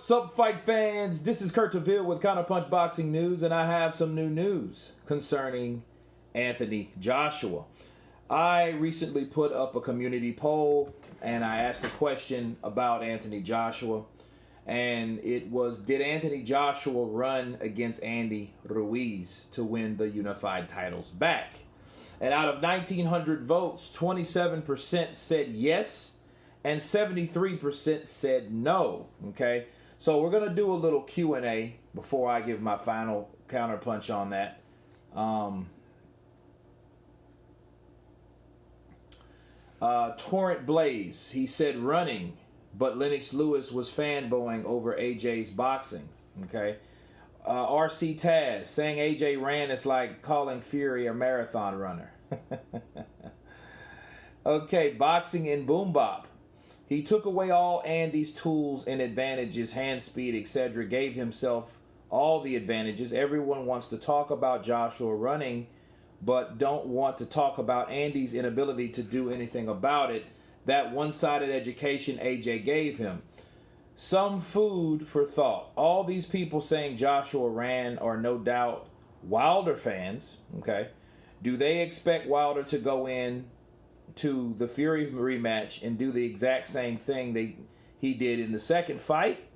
What's up, fight fans? This is Kurt DeVille with Counterpunch Boxing News, and I have some new news concerning Anthony Joshua. I recently put up a community poll, and I asked a question about Anthony Joshua, and it was, did Anthony Joshua run against Andy Ruiz to win the unified titles back? And out of 1,900 votes, 27% said yes, and 73% said no. Okay, so we're gonna do a little Q&A before I give my final counterpunch on that. Torrent Blaze, he said running, but Lennox Lewis was fanboying over AJ's boxing. Okay, RC Taz saying AJ ran is like calling Fury a marathon runner. Okay, boxing in Boom Bop. He took away all Andy's tools and advantages, hand speed, etc. Gave himself all the advantages. Everyone wants to talk about Joshua running, but don't want to talk about Andy's inability to do anything about it. That one-sided education AJ gave him. Some food for thought. All these people saying Joshua ran are no doubt Wilder fans. Okay, do they expect Wilder to go in to the Fury rematch and do the exact same thing he did in the second fight?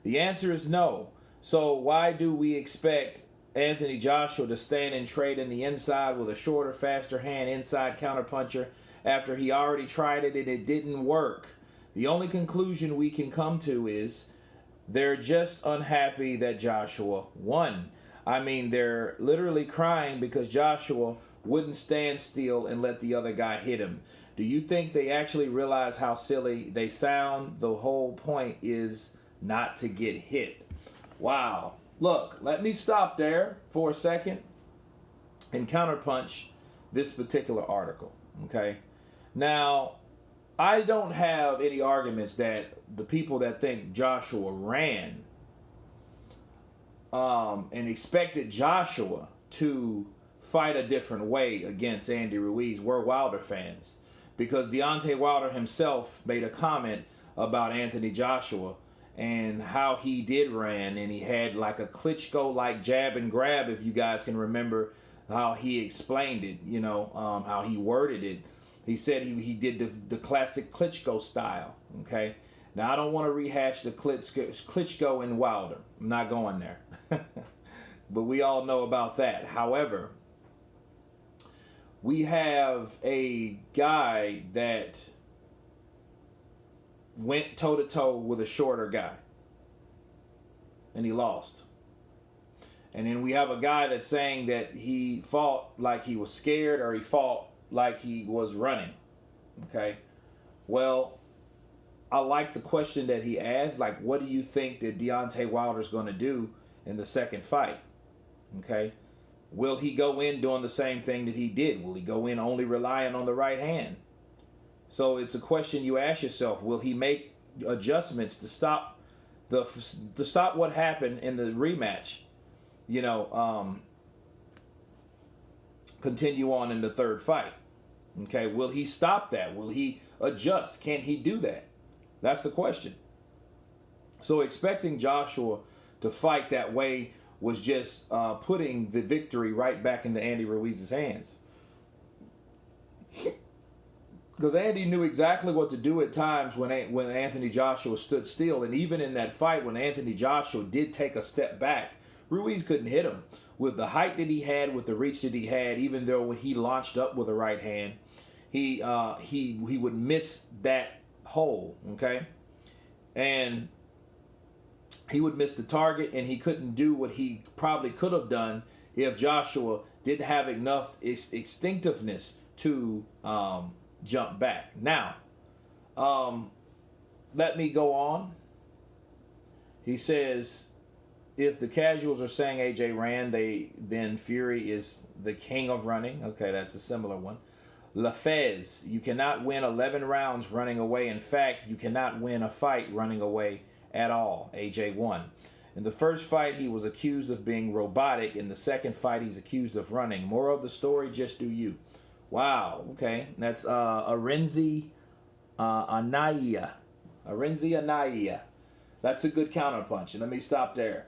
The answer is no. So why do we expect Anthony Joshua to stand and trade in the inside with a shorter, faster hand inside counterpuncher after he already tried it and it didn't work? The only conclusion we can come to is they're just unhappy that Joshua won. I mean, they're literally crying because Joshua wouldn't stand still and let the other guy hit him. Do you think they actually realize how silly they sound? The whole point is not to get hit. Wow. Look, let me stop there for a second and counterpunch this particular article. Okay. Now, I don't have any arguments that the people that think Joshua ran and expected Joshua to fight a different way against Andy Ruiz were Wilder fans, because Deontay Wilder himself made a comment about Anthony Joshua and how he did ran, and he had like a Klitschko-like jab and grab, if you guys can remember how he explained it, you know, how he worded it. He said he did the classic Klitschko style. Okay, now I don't want to rehash the Klitschko and Wilder. I'm not going there. But we all know about that. However, we have a guy that went toe-to-toe with a shorter guy, and he lost. And then we have a guy that's saying that he fought like he was scared, or he fought like he was running. Okay? Well, I like the question that he asked, like, what do you think that Deontay Wilder's going to do in the second fight? Okay? Will he go in doing the same thing that he did? Will he go in only relying on the right hand? So it's a question you ask yourself. Will he make adjustments to stop what happened in the rematch? You know, continue on in the third fight. Okay, will he stop that? Will he adjust? Can he do that? That's the question. So expecting Joshua to fight that way was just putting the victory right back into Andy Ruiz's hands. Because Andy knew exactly what to do at times when Anthony Joshua stood still. And even in that fight, when Anthony Joshua did take a step back, Ruiz couldn't hit him. With the height that he had, with the reach that he had, even though when he launched up with a right hand, he would miss that hole, okay? And he would miss the target, and he couldn't do what he probably could have done if Joshua didn't have enough instinctiveness to jump back. Now, let me go on. He says, if the casuals are saying AJ ran, then Fury is the king of running. Okay, that's a similar one. Lafez, you cannot win 11 rounds running away. In fact, you cannot win a fight running away at all. AJ won. In the first fight, he was accused of being robotic. In the second fight, he's accused of running. Moral of the story, just do you. Wow, okay. That's Arinzi Anaya. That's a good counterpunch. And let me stop there.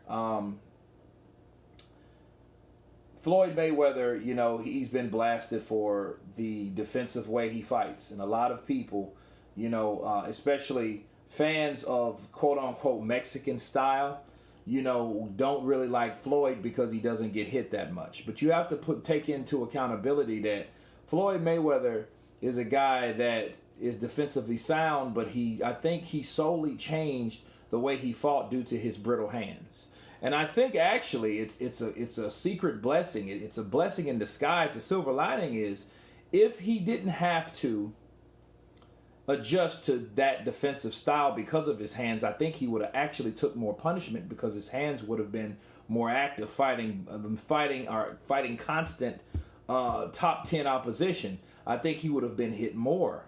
Floyd Mayweather, you know, he's been blasted for the defensive way he fights. And a lot of people, you know, especially fans of quote unquote Mexican style, you know, don't really like Floyd because he doesn't get hit that much. But you have to take into accountability that Floyd Mayweather is a guy that is defensively sound, but I think he solely changed the way he fought due to his brittle hands. And I think actually it's a secret blessing. It's a blessing in disguise. The silver lining is if he didn't have to adjust to that defensive style because of his hands, I think he would have actually took more punishment because his hands would have been more active fighting constant top 10 opposition. I think he would have been hit more.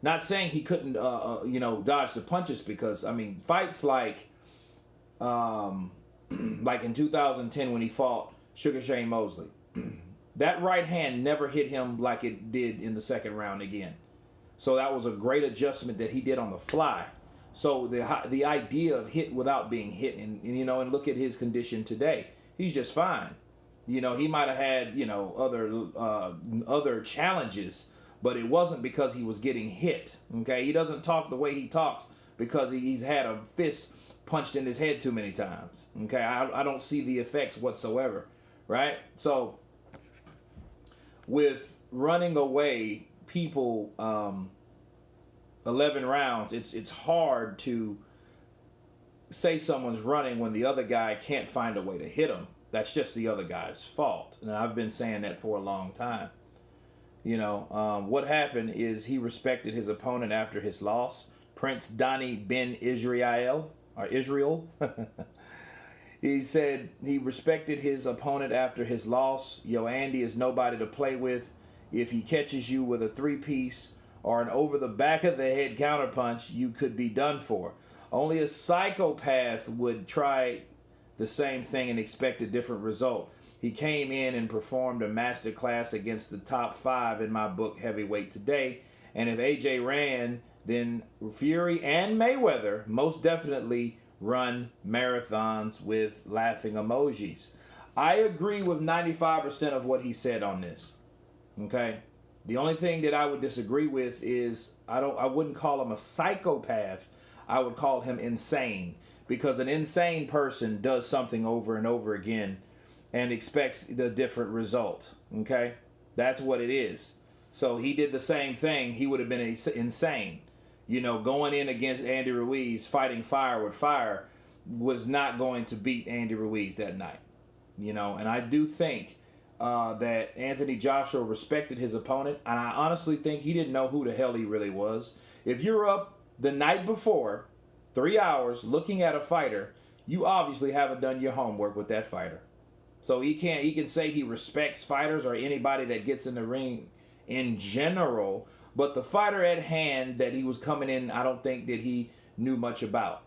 Not saying he couldn't dodge the punches, because I mean fights like in 2010 when he fought Sugar Shane Mosley, that right hand never hit him like it did in the second round again. So that was a great adjustment that he did on the fly. So the idea of hit without being hit, and look at his condition today. He's just fine. You know, he might have had other challenges, but it wasn't because he was getting hit. Okay, he doesn't talk the way he talks because he's had a fist punched in his head too many times. Okay, I don't see the effects whatsoever, right? So with running away people 11 rounds, it's hard to say someone's running when the other guy can't find a way to hit him. That's just the other guy's fault, and I've been saying that for a long time. What happened is he respected his opponent after his loss, Prince Donnie Ben Israel. He said he respected his opponent after his loss. Andy is nobody to play with. If he catches you with a 3-piece or an over the back of the head counterpunch, you could be done for. Only a psychopath would try the same thing and expect a different result. He came in and performed a master class against the top 5 in my book, Heavyweight Today. And if AJ ran, then Fury and Mayweather most definitely run marathons with laughing emojis. I agree with 95% of what he said on this. Okay? The only thing that I would disagree with is I wouldn't call him a psychopath. I would call him insane, because an insane person does something over and over again and expects the different result. Okay? That's what it is. So he did the same thing. He would have been insane. Going in against Andy Ruiz, fighting fire with fire, was not going to beat Andy Ruiz that night. And I do think that Anthony Joshua respected his opponent, and I honestly think he didn't know who the hell he really was. If you're up the night before, 3 hours, looking at a fighter, you obviously haven't done your homework with that fighter. So he can say he respects fighters or anybody that gets in the ring in general, but the fighter at hand that he was coming in, I don't think that he knew much about.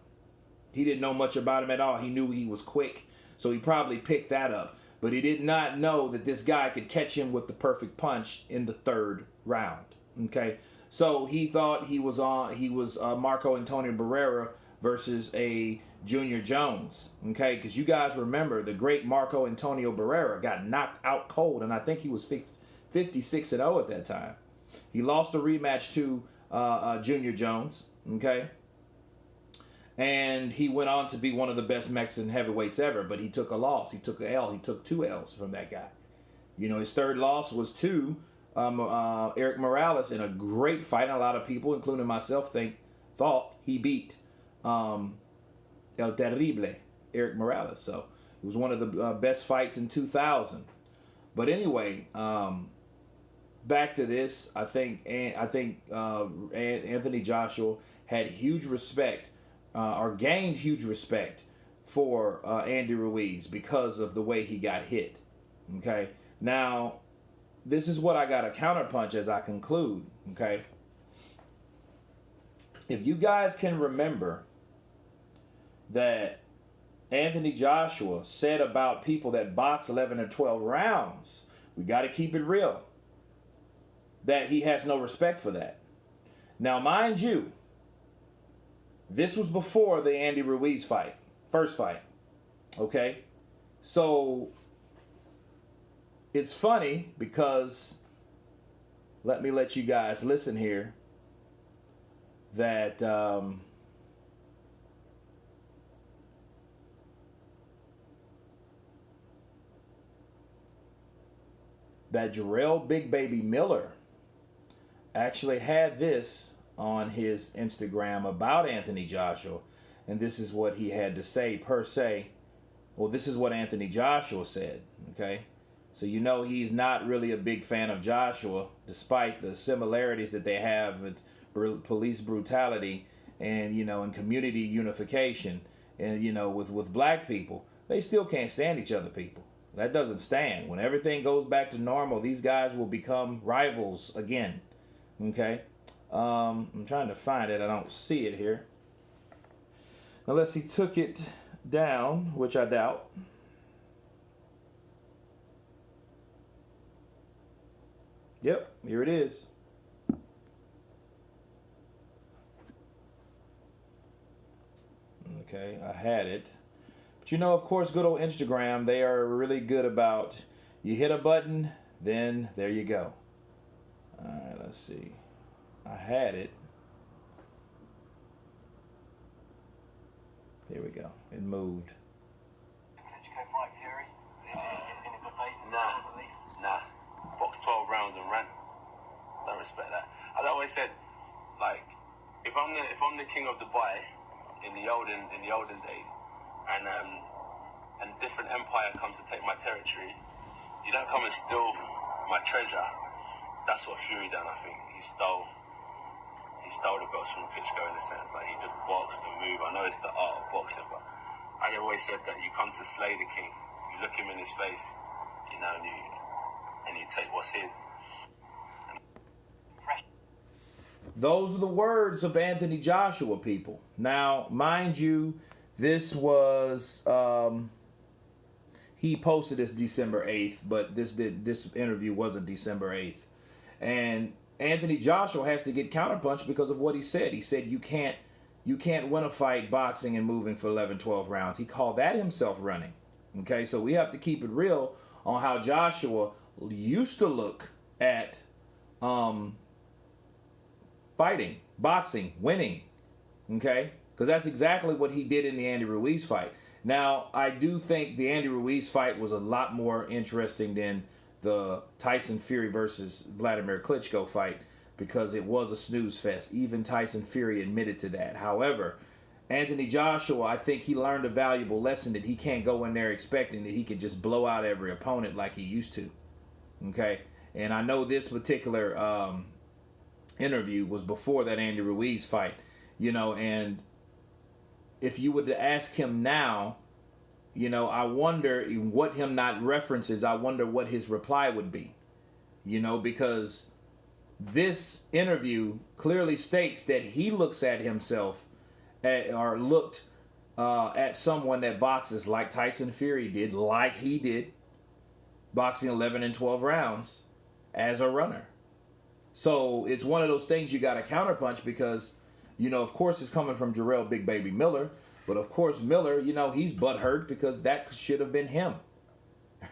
He didn't know much about him at all. He knew he was quick, so he probably picked that up. But he did not know that this guy could catch him with the perfect punch in the 3rd round. Okay, so he thought he was Marco Antonio Barrera versus a Junior Jones. Okay, because you guys remember the great Marco Antonio Barrera got knocked out cold, and I think he was 56-0 at that time. He lost a rematch to Junior Jones, okay? And he went on to be one of the best Mexican heavyweights ever, but he took a loss. He took an L. He took 2 L's from that guy. His 3rd loss was to Eric Morales in a great fight. And a lot of people, including myself, thought he beat El Terrible, Eric Morales. So it was one of the best fights in 2000. But anyway, back to this, I think Anthony Joshua had huge respect, or gained huge respect for Andy Ruiz because of the way he got hit. Okay, now this is what I got a counterpunch as I conclude. Okay, if you guys can remember that Anthony Joshua said about people that box 11 or 12 rounds, we got to keep it real, that he has no respect for that. Now, mind you, This was before the Andy Ruiz fight, first fight. Okay? So it's funny because let me let you guys listen here that that Jarrell Big Baby Miller actually had this on his Instagram about Anthony Joshua, and this is what he had to say per se. Well, this is what Anthony Joshua said, okay? So you know he's not really a big fan of Joshua, despite the similarities that they have with police brutality and, you know, and community unification and, you know, with black people. They still can't stand each other, people. That doesn't stand. When everything goes back to normal, these guys will become rivals again. Okay? I'm trying to find it. I don't see it here. Unless he took it down, which I doubt. Yep, here it is. Okay, I had it. But you know, of course, good old Instagram, they are really good about, you hit a button, then there you go. Alright, let's see. I had it. Here we go. It moved. Klitschko fight Fury in his face, at least. Nah. Boxed 12 rounds and ran. Don't respect that. I've always said, like, if I'm the king of Dubai in the olden days, and different empire comes to take my territory, you don't come and steal my treasure. That's what Fury done. I think he stole the belts from Klitschko in a sense. Like, he just boxed and moved. I know it's the art of boxing, but I always said that you come to slay the king. You look him in his face, you know, and you take what's his. Those are the words of Anthony Joshua, people. Now, mind you, this was he posted this December 8th, but this interview wasn't December 8th. And Anthony Joshua has to get counterpunched because of what he said. He said you can't win a fight boxing and moving for 11, 12 rounds. He called that himself running. Okay, so we have to keep it real on how Joshua used to look at fighting, boxing, winning. Okay, because that's exactly what he did in the Andy Ruiz fight. Now, I do think the Andy Ruiz fight was a lot more interesting than the Tyson Fury versus Vladimir Klitschko fight because it was a snooze fest. Even Tyson Fury admitted to that. However, Anthony Joshua, I think he learned a valuable lesson that he can't go in there expecting that he could just blow out every opponent like he used to. Okay? And I know this particular interview was before that Andy Ruiz fight, you know, and if you were to ask him now, you know, I wonder what him not references, I wonder what his reply would be. You know, because this interview clearly states that he looks at himself looked at someone that boxes like Tyson Fury did, like he did, boxing 11 and 12 rounds as a runner. So it's one of those things you got to counterpunch because, you know, of course it's coming from Jarrell Big Baby Miller. But of course, Miller, you know, he's butthurt because that should have been him.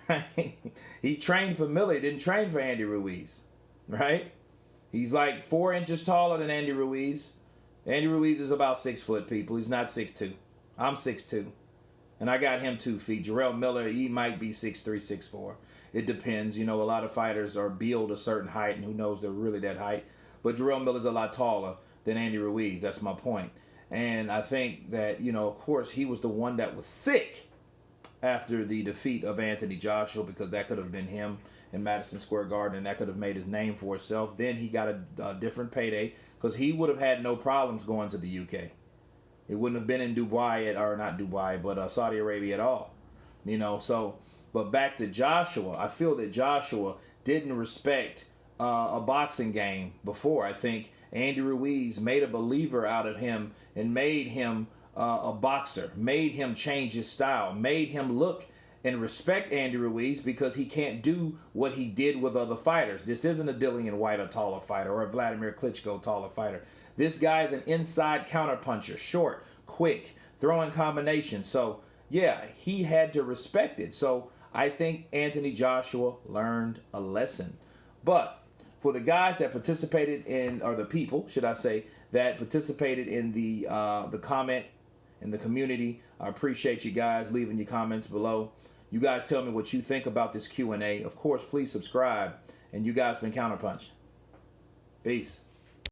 Right? He trained for Miller, he didn't train for Andy Ruiz. Right? He's like 4 inches taller than Andy Ruiz. Andy Ruiz is about 6 foot, people. He's not 6'2". I'm 6'2". And I got him 2 feet. Jarrell Miller, he might be 6'3", 6'4". It depends. You know, a lot of fighters are billed a certain height, and who knows they're really that height. But Jarrell Miller's a lot taller than Andy Ruiz. That's my point. And I think that, you know, of course, he was the one that was sick after the defeat of Anthony Joshua because that could have been him in Madison Square Garden and that could have made his name for himself. Then he got a different payday because he would have had no problems going to the UK. It wouldn't have been in Dubai, or not Dubai, but Saudi Arabia at all. You know, so, but back to Joshua, I feel that Joshua didn't respect a boxing game before. I think Andy Ruiz made a believer out of him and made him a boxer, made him change his style, made him look and respect Andy Ruiz because he can't do what he did with other fighters. This isn't a Dillian White, a taller fighter, or a Vladimir Klitschko, taller fighter. This guy is an inside counterpuncher, short, quick, throwing combinations. So, yeah, he had to respect it. So, I think Anthony Joshua learned a lesson. But for the guys that participated in, or the people, should I say, that participated in the comment in the community, I appreciate you guys leaving your comments below. You guys tell me what you think about this Q&A. Of course, please subscribe. And you guys been Counterpunch. Peace.